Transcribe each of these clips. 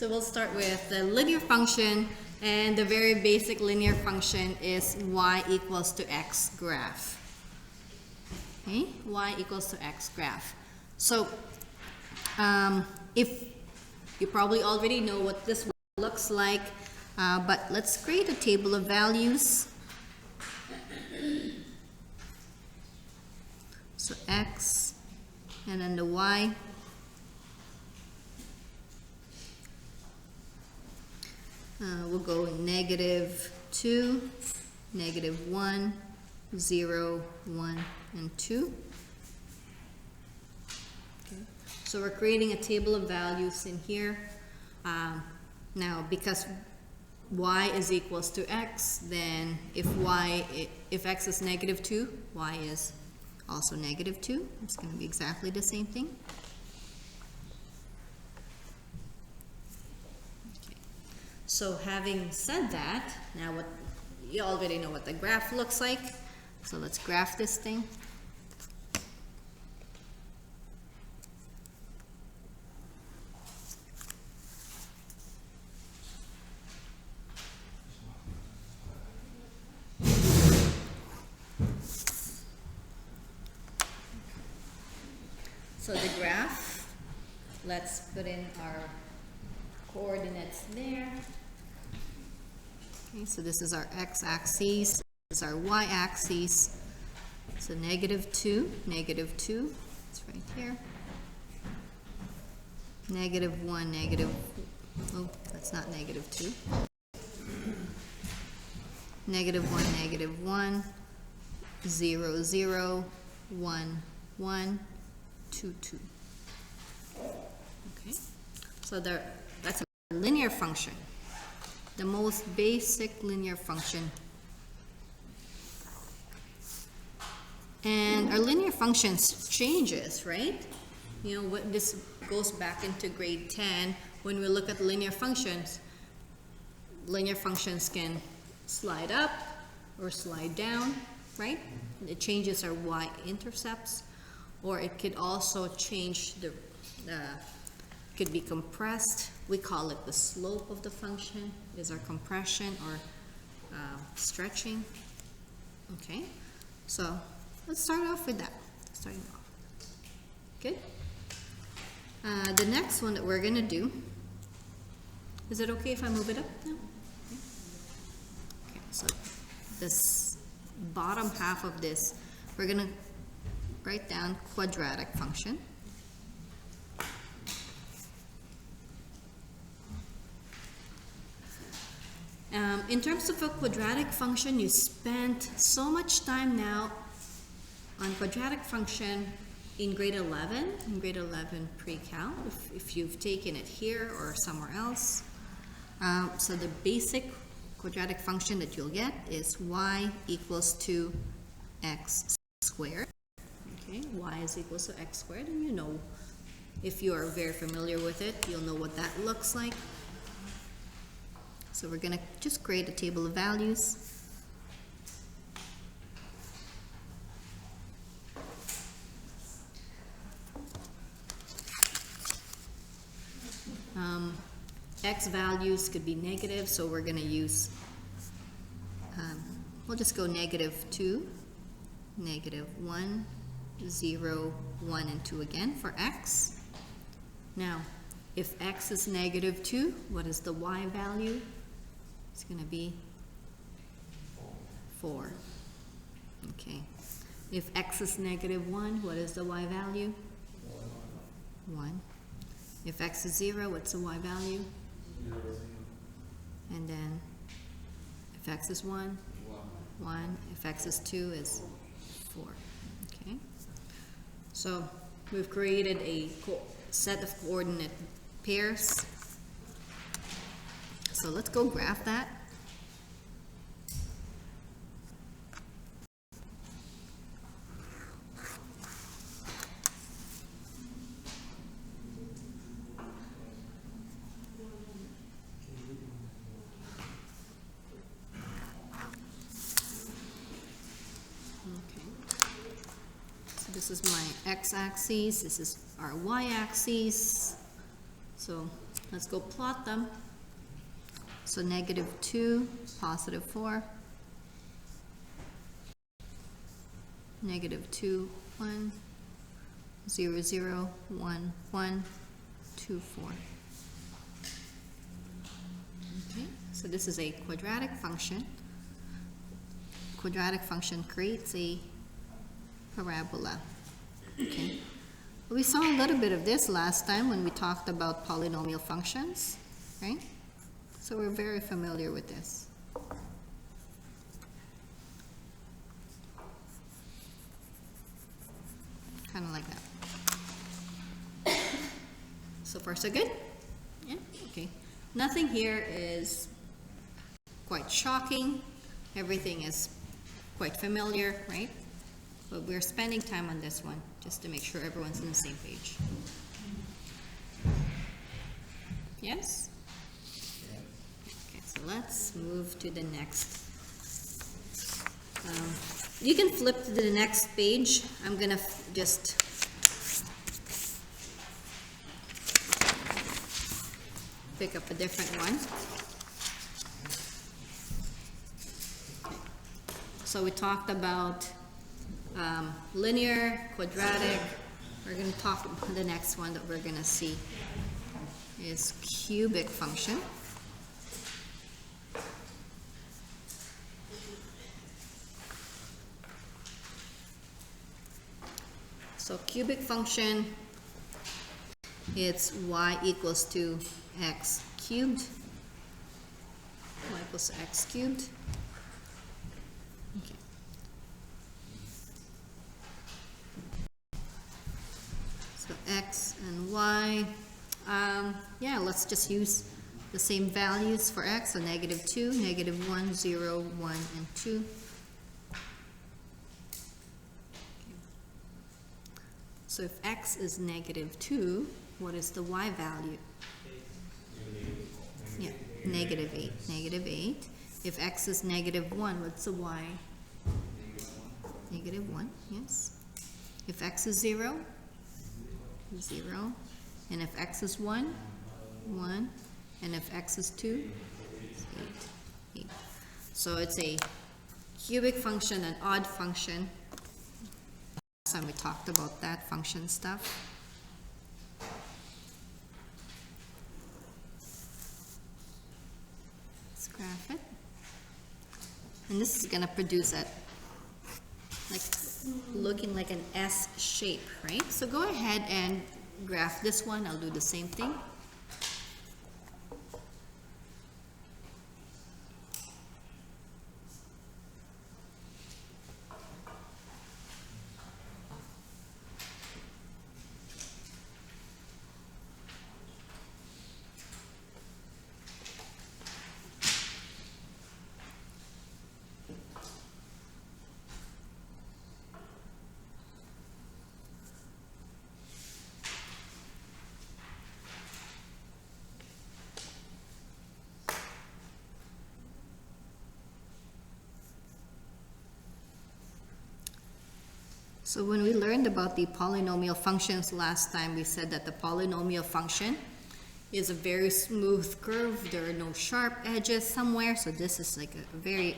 So we'll start with the linear function, and the very basic linear function is y equals to x graph. Okay, y equals to x graph. So if you probably already know what this looks like, but let's create a table of values. So x and then the y. We'll go -2, -1, 0, 1, and 2. Okay. So we're creating a table of values in here. Now, because y is equals to x, then if x is -2, y is also -2. It's going to be exactly the same thing. So having said that, now what you already know what the graph looks like. So let's graph this thing. So the graph, let's put in our coordinates there. Okay, so this is our x-axis, this is our y-axis. So -2, -2, it's right here. -1, oh, that's not -2. -1, -1, 0, 0, 1, 1, 2, 2. Okay, so that's a linear function. The most basic linear function. And our linear functions changes, right? You know, what this goes back into grade 10. When we look at linear functions can slide up or slide down, right? It changes our y-intercepts, or it could also change could be compressed. We call it the slope of the function, is our compression or stretching. Okay, so let's start off with that. Starting off. Good. The next one that we're going to do, is it okay if I move it up now? Okay, so this bottom half of this, we're going to write down quadratic function. In terms of a quadratic function, you spent so much time now on quadratic function in grade 11 pre-cal, if you've taken it here or somewhere else. So the basic quadratic function that you'll get is y equals to x squared. Okay, y is equals to x squared, and you know, if you are very familiar with it, you'll know what that looks like. So we're going to just create a table of values. X values could be negative, so we're going to use, we'll just go -2, -1, 0, 1, and 2 again for x. Now, if x is -2, what is the y value? It's going to be 4. Okay. If x is -1, what is the y value? 1. If x is 0, what's the y value? 0. And then if x is 1, 1. If x is 2, is 4. Okay. So we've created a set of coordinate pairs. So let's go graph that. This is my x-axis, this is our y-axis. So Let's go plot them. So -2, +4, -2, 1, 0, 0, 1, 1, 2, 4. Okay, so this is a quadratic function. Quadratic function creates a parabola. Okay. We saw a little bit of this last time when we talked about polynomial functions, right? So we're very familiar with this. Kind of like that. So far so good? Yeah, okay. Nothing here is quite shocking. Everything is quite familiar, right? But we're spending time on this one just to make sure everyone's on the same page. Yes? Okay, so let's move to the next. You can flip to the next page. I'm gonna just pick up a different one. Okay. So we talked about linear, quadratic. We're going to talk about the next one that we're going to see is cubic function. So cubic function, it's y equals to x cubed. Y equals to x cubed. Okay. So x and y, yeah, let's just use the same values for x, so -2, -1, 0, 1, and 2. Okay. So if x is -2, what is the y value? Yeah, -8, -8. If x is -1, what's the y? -1, yes. If x is 0, 0. And if x is 1, 1. And if x is 2, 8, 8. So it's a cubic function, an odd function. Last time we talked about that function stuff. Let's graph it. And this is going to produce a, like, looking like an S shape, right? So go ahead and graph this one. I'll do the same thing. So when we learned about the polynomial functions last time, we said that the polynomial function is a very smooth curve. There are no sharp edges somewhere. So this is like a very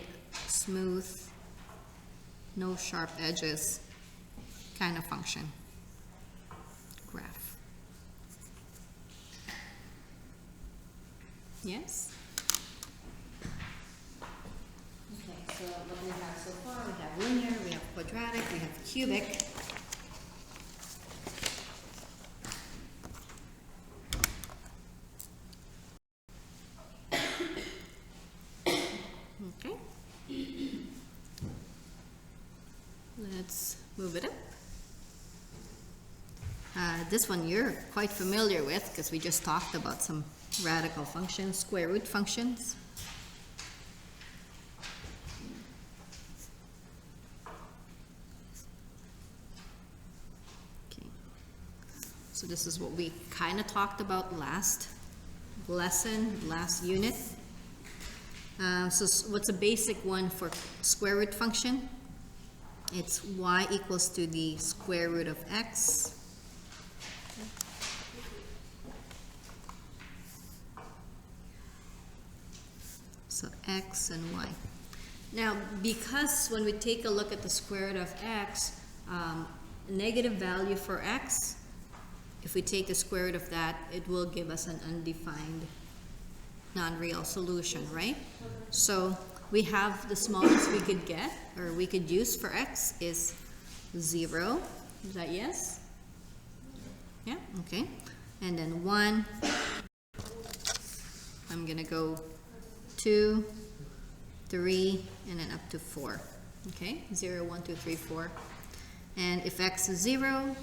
smooth, no sharp edges kind of function graph. Yes? Okay, so what we have so far, we have linear, we have quadratic, we have cubic. Okay. Let's move it up. This one you're quite familiar with because we just talked about some radical functions, square root functions. Okay. So this is what we kind of talked about last lesson, last unit. So what's a basic one for square root function? It's y equals to the square root of x So x and y. Now, because when we take a look at the square root of x, negative value for x, if we take the square root of that, it will give us an undefined, non-real solution, right? So we have the smallest we could get, or we could use for x is 0. Is that yes? Yeah, okay. And then 1. I'm gonna go 2, 3, and then up to 4. Okay, 0, 1, 2, 3, 4. And if x is 0,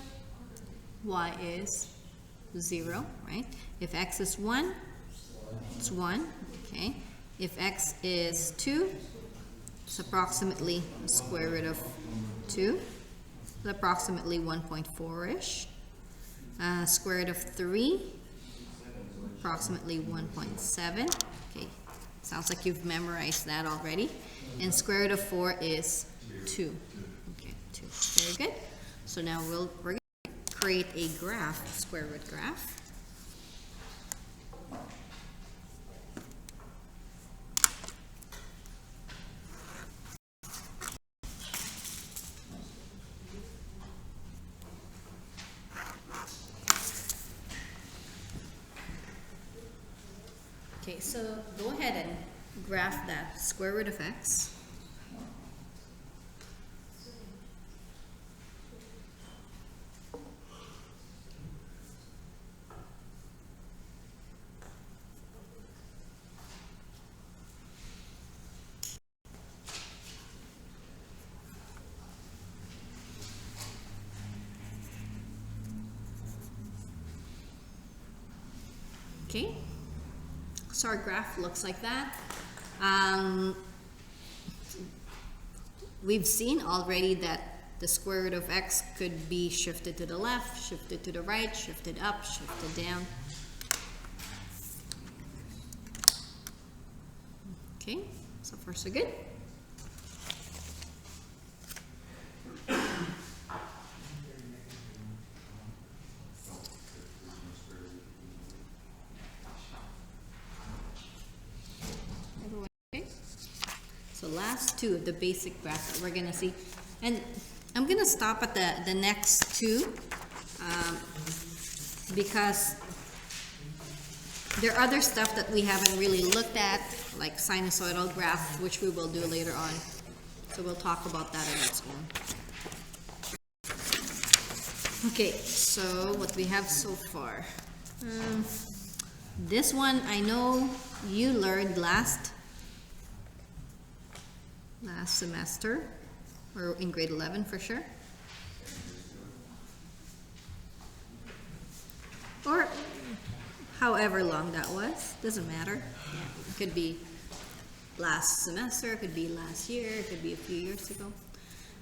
y is 0, right? If x is 1, it's 1, okay? If x is 2, it's approximately the square root of 2. It's approximately 1.4-ish. Square root of 3, approximately 1.7. Okay, sounds like you've memorized that already. And square root of 4 is 2. Okay, 2. Very good. So now we're going to create a graph, square root graph. Okay, so go ahead and graph that square root of x. Okay, so our graph looks like that. We've seen already that the square root of x could be shifted to the left, shifted to the right, shifted up, shifted down. Okay, so far so good. So last two of the basic graph that we're gonna see, and I'm gonna stop at the next two because there are other stuff that we haven't really looked at, like sinusoidal graph, which we will do later on. So we'll talk about that on its own. Okay, so what we have so far. This one I know you learned last semester, or in grade 11 for sure. Or however long that was, doesn't matter. Yeah, it could be last semester, it could be last year, it could be a few years ago.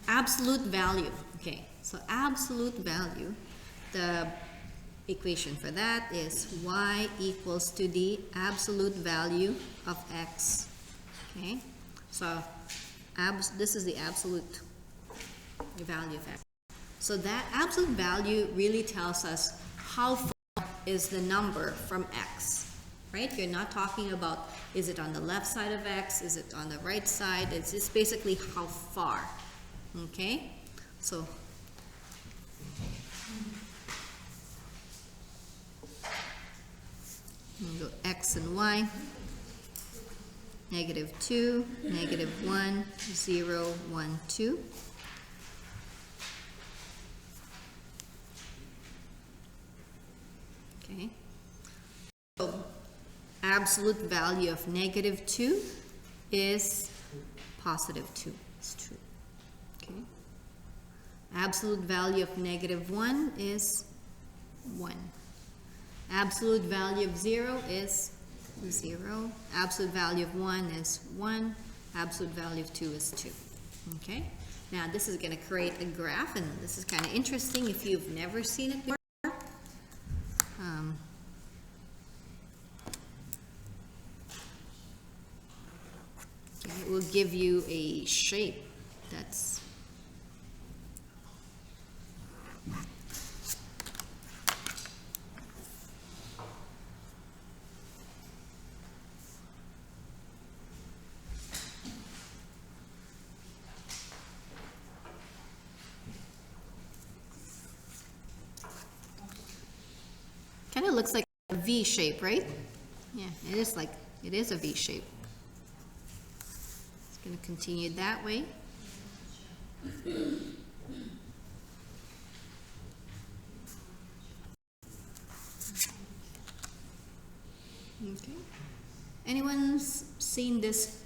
Absolute value. Okay, so absolute value, the equation for that is y equals to the absolute value of x. Okay, so this is the absolute value of x. So that absolute value really tells us how far is the number from x, right? You're not talking about is it on the left side of x, is it on the right side? It's just basically how far, okay? So we'll go x and y. -2, -1, 0, 1, 2. Okay. So absolute value of -2 is +2. It's true. Okay. Absolute value of -1 is 1. Absolute value of 0 is 0. Absolute value of 1 is 1. Absolute value of 2 is 2. Okay? Now this is going to create a graph, and this is kind of interesting if you've never seen it before. It will give you a shape that's of looks like a V shape, right? Yeah, it is a V shape. It's going to continue that way. Okay. Anyone's seen this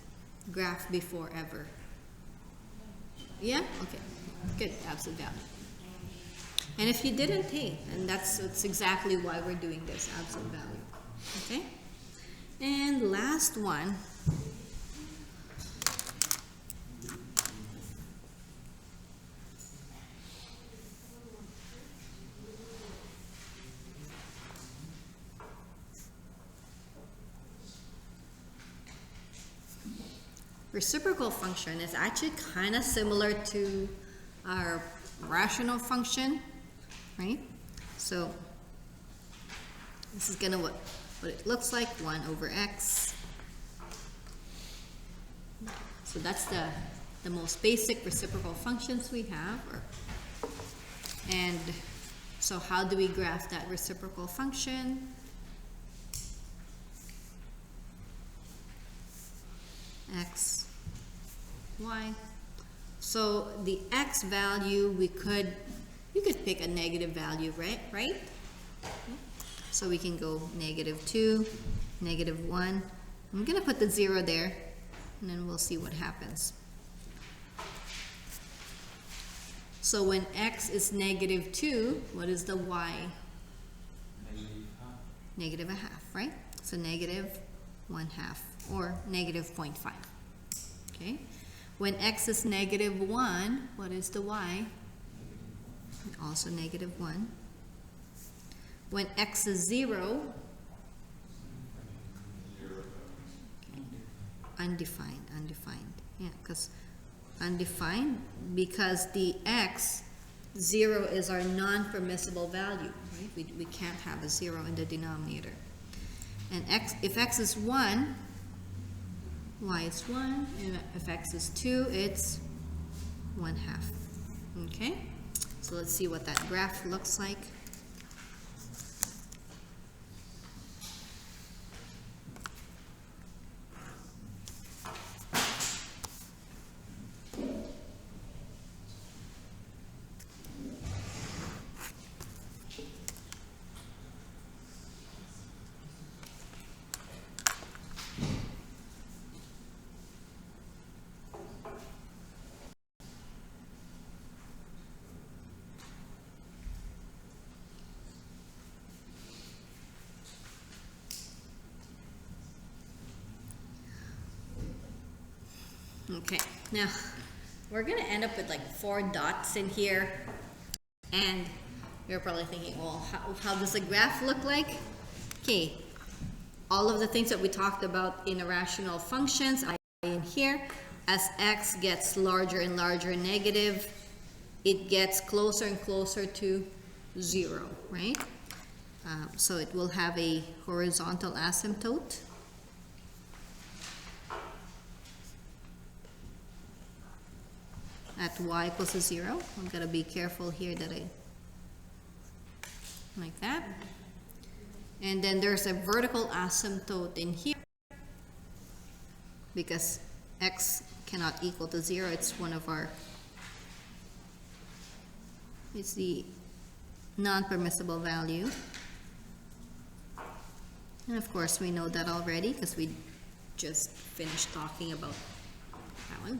graph before ever? Yeah? Okay. Good. Absolute value. And if you didn't, hey, and that's exactly why we're doing this, absolute value. Okay? And last one. Reciprocal function is actually kind of similar to our rational function, right? So this is gonna what it looks like, 1 over x. So that's the most basic reciprocal functions we have. And so how do we graph that reciprocal function? X, y. So the x value, you could pick a negative value, right? So we can go -2, -1. I'm gonna put the 0 there, and then we'll see what happens. So when x is -2, what is the y? -1/2, right? So -1/2 or -0.5. Okay. When x is -1, what is the y? Also -1. When x is 0, okay. Undefined. Yeah, because undefined, because the x 0 is our non-permissible value, right? We can't have a 0 in the denominator. And if x is 1, y is 1, and if x is 2, it's 1/2. Okay? So let's see what that graph looks like. Okay, now we're gonna end up with like 4 dots in here, and you're probably thinking, well, how does the graph look like? Okay, all of the things that we talked about in irrational functions are in here. As x gets larger and larger negative, it gets closer and closer to 0, right? So it will have a horizontal asymptote. At y equals to 0. I'm gonna be careful here that like that. And then there's a vertical asymptote in here because x cannot equal to 0. It's it's the non-permissible value. And of course we know that already because we just finished talking about that one.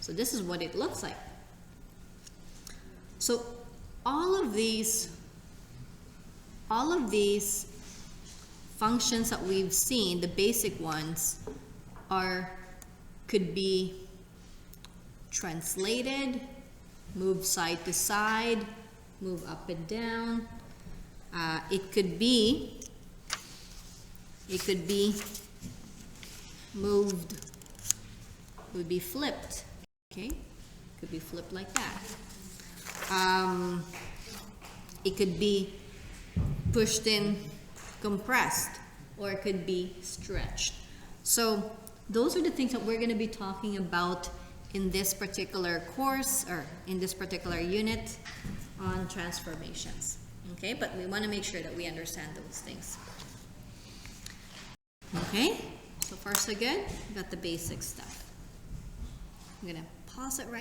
So this is what it looks like. So all of these functions that we've seen, the basic ones, could be translated, move side to side, move up and down. It could be moved, would be flipped. Okay, could be flipped like that. It could be pushed in, compressed, or it could be stretched. So those are the things that we're going to be talking about in this particular course or in this particular unit on transformations. Okay, but we want to make sure that we understand those things. Okay, so far so good. We got the basic stuff. I'm gonna pause it right